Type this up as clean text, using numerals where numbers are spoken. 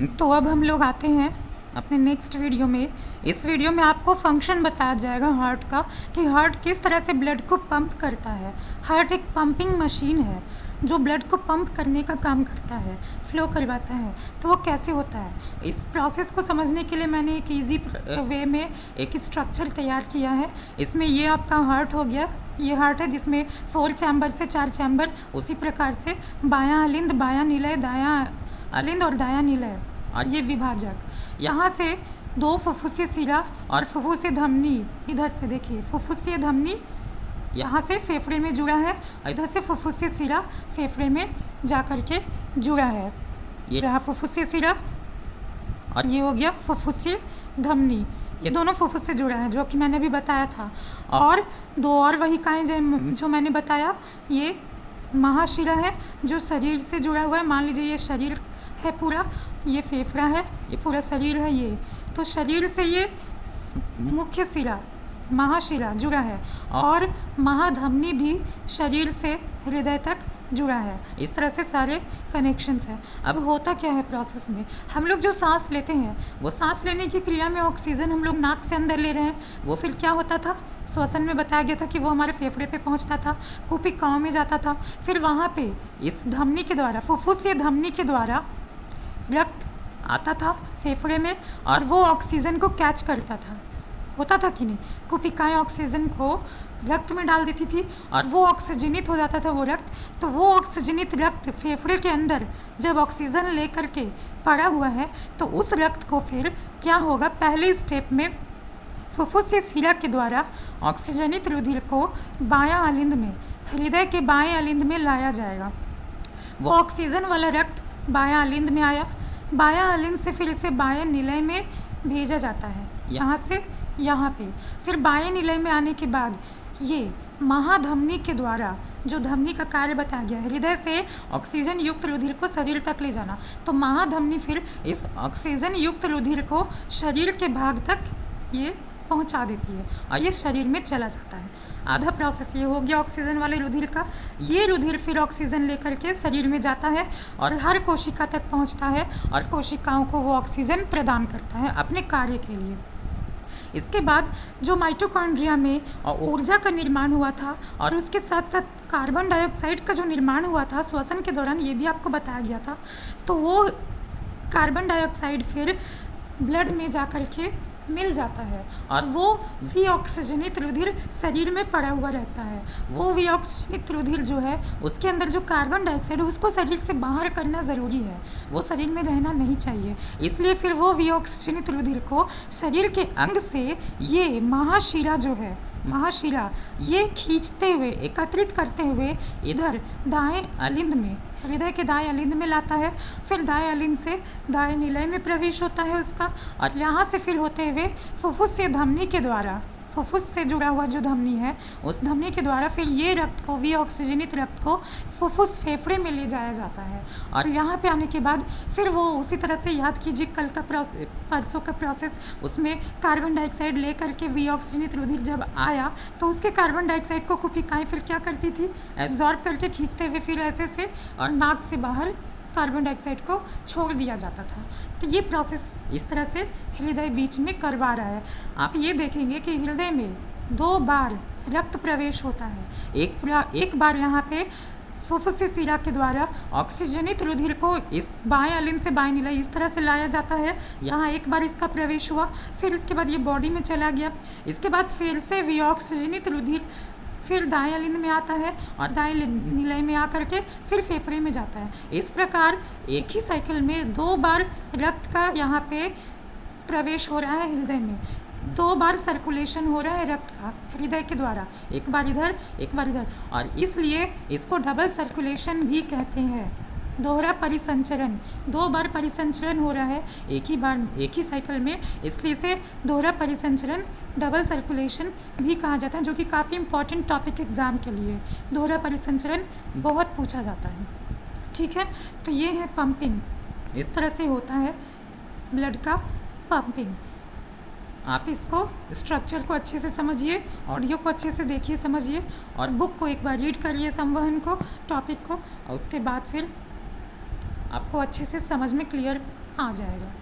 तो अब हम लोग आते हैं अपने नेक्स्ट वीडियो में। इस वीडियो में आपको फंक्शन बताया जाएगा हार्ट का, कि हार्ट किस तरह से ब्लड को पंप करता है। हार्ट एक पंपिंग मशीन है जो ब्लड को पंप करने का काम करता है, फ्लो करवाता है। तो वो कैसे होता है, इस प्रोसेस को समझने के लिए मैंने एक इजी वे में एक स्ट्रक्चर तैयार किया है। इसमें ये आपका हार्ट हो गया, ये हार्ट है जिसमें 4 चैम्बर से 4 चैम्बर, उसी प्रकार से बायां अलिंद, बायां निलय, दायां अलिंद और दायां निलय, और ये विभाजक। यहाँ से 2 फुफ्फुसीय सिरा और फुफ्फुसीय धमनी, इधर से देखिए फुफ्फुसीय धमनी यहाँ से फेफड़े में जुड़ा है, इधर से फुफ्फुसीय सिरा फेफड़े में जा कर के जुड़ा है। ये रहा फुफ्फुसीय सिरा और ये हो गया फुफ्फुसीय धमनी, ये दोनों फुफ्फुस से जुड़ा है जो कि मैंने अभी बताया था। और 2 और वाहिकाएं जो मैंने बताया, ये महाशिरा है जो शरीर से जुड़ा हुआ है। मान लीजिए ये शरीर है पूरा, ये फेफड़ा है, ये पूरा शरीर है। ये तो शरीर से ये मुख्य सिरा महाशिरा जुड़ा है, और महाधमनी भी शरीर से हृदय तक जुड़ा है। इस तरह से सारे कनेक्शंस हैं। अब होता क्या है प्रोसेस में, हम लोग जो सांस लेते हैं, वो सांस लेने की क्रिया में ऑक्सीजन हम लोग नाक से अंदर ले रहे हैं। वो फिर क्या होता था, श्वसन में बताया गया था कि वो हमारे फेफड़े पे पहुंचता था, कुपिकाओं में जाता था, फिर वहाँ पे इस धमनी के द्वारा, फुफ्फुसीय धमनी के द्वारा रक्त आता था फेफड़े में, और वो ऑक्सीजन को कैच करता था। होता था कि नहीं, कुपिकाएँ ऑक्सीजन को रक्त में डाल देती थी और वो ऑक्सीजनित हो जाता था वो रक्त। तो वो ऑक्सीजनित रक्त फेफड़े के अंदर जब ऑक्सीजन लेकर के पड़ा हुआ है, तो उस रक्त को फिर क्या होगा, पहले स्टेप में फुफ्फुसीय सिरा के द्वारा ऑक्सीजनित रुधिर को बायां अलिंद में, हृदय के बाएं अलिंद में लाया जाएगा। वो ऑक्सीजन वाला रक्त बायां अलिंद में आया, बायां अलिंद से फिर इसे बाएं निलय में भेजा जाता है, यहाँ से यहाँ पे। फिर बाएं निलय में आने के बाद ये महाधमनी के द्वारा, जो धमनी का कार्य बताया गया, हृदय से ऑक्सीजन युक्त रुधिर को शरीर तक ले जाना, तो महाधमनी फिर इस ऑक्सीजन युक्त रुधिर को शरीर के भाग तक ये पहुंचा देती है और ये शरीर में चला जाता है। आधा प्रोसेस ये हो गया ऑक्सीजन वाले रुधिर का। ये रुधिर फिर ऑक्सीजन लेकर के शरीर में जाता है और हर कोशिका तक पहुंचता है और कोशिकाओं को वो ऑक्सीजन प्रदान करता है अपने कार्य के लिए। इसके बाद जो माइटोकॉन्ड्रिया में ऊर्जा का निर्माण हुआ था, और उसके साथ साथ कार्बन डाइऑक्साइड का जो निर्माण हुआ था श्वसन के दौरान, ये भी आपको बताया गया था। तो वो कार्बन डाइऑक्साइड फिर ब्लड में जा कर के मिल जाता है और वो विऑक्सीजनित रुधिर शरीर में पड़ा हुआ रहता है। वो विऑक्सीजनित रुधिर जो है, उसके अंदर जो कार्बन डाइऑक्साइड है उसको शरीर से बाहर करना ज़रूरी है, वो शरीर में रहना नहीं चाहिए। इसलिए फिर वो विऑक्सीजनित रुधिर को शरीर के अंग से ये महाशिरा जो है, महाशिरा, ये खींचते हुए, एकत्रित करते हुए इधर दाएं अलिंद में, हृदय के दाएं अलिंद में लाता है। फिर दाएं अलिंद से दाएं निलय में प्रवेश होता है उसका, और यहाँ से फिर होते हुए फुफ्फुसीय धमनी के द्वारा, फुफ्फुस से जुड़ा हुआ जो धमनी है, उस धमनी के द्वारा फिर ये रक्त को, विऑक्सीजनित रक्त को फुफ्फुस फेफड़े में ले जाया जाता है। और यहाँ पे आने के बाद फिर वो उसी तरह से, याद कीजिए कल का परसों का प्रोसेस, उसमें कार्बन डाइऑक्साइड ले करके विऑक्सीजनित रुधिर जब आया, तो उसके कार्बन डाइऑक्साइड को कुपिकाएँ फिर क्या करती थी, एब्जॉर्ब करके खींचते हुए फिर ऐसे से और नाक से बाहर कार्बन डाइऑक्साइड को छोड़ दिया जाता था। तो ये प्रोसेस इस तरह से हृदय बीच में करवा रहा है। आप ये देखेंगे कि हृदय में 2 बार रक्त प्रवेश होता है। एक बार यहाँ पे फुफ्फुसीय सिरा के द्वारा ऑक्सीजनित रुधिर को इस बाएं अलिंद से बाएं निलय इस तरह से लाया जाता है, यहाँ एक बार इसका प्रवेश हुआ, फिर इसके बाद ये बॉडी में चला गया। इसके बाद फिर से विऑक्सीजनित रुधिर फिर दाएं अलिंद में आता है और दाएं निलय में आकर के फिर फेफड़े में जाता है। इस प्रकार एक ही साइकिल में 2 बार रक्त का यहाँ पे प्रवेश हो रहा है हृदय में, 2 बार सर्कुलेशन हो रहा है रक्त का हृदय के द्वारा, एक बार इधर एक बार इधर, और इसलिए इसको डबल सर्कुलेशन भी कहते हैं, दोहरा परिसंचरण। 2 बार परिसंचरण हो रहा है एक ही बार, एक ही साइकिल में, इसलिए इसे दोहरा परिसंचरण, डबल सर्कुलेशन भी कहा जाता है, जो कि काफ़ी इंपॉर्टेंट टॉपिक एग्ज़ाम के लिए। दोहरा परिसंचरण बहुत पूछा जाता है, ठीक है। तो ये है पंपिंग, इस तरह से होता है ब्लड का पंपिंग। आप इसको, स्ट्रक्चर को अच्छे से समझिए, ऑडियो को अच्छे से देखिए, समझिए, और बुक को एक बार रीड करिए, संवहन को, टॉपिक को, और उसके बाद फिर आपको अच्छे से समझ में क्लियर आ जाएगा।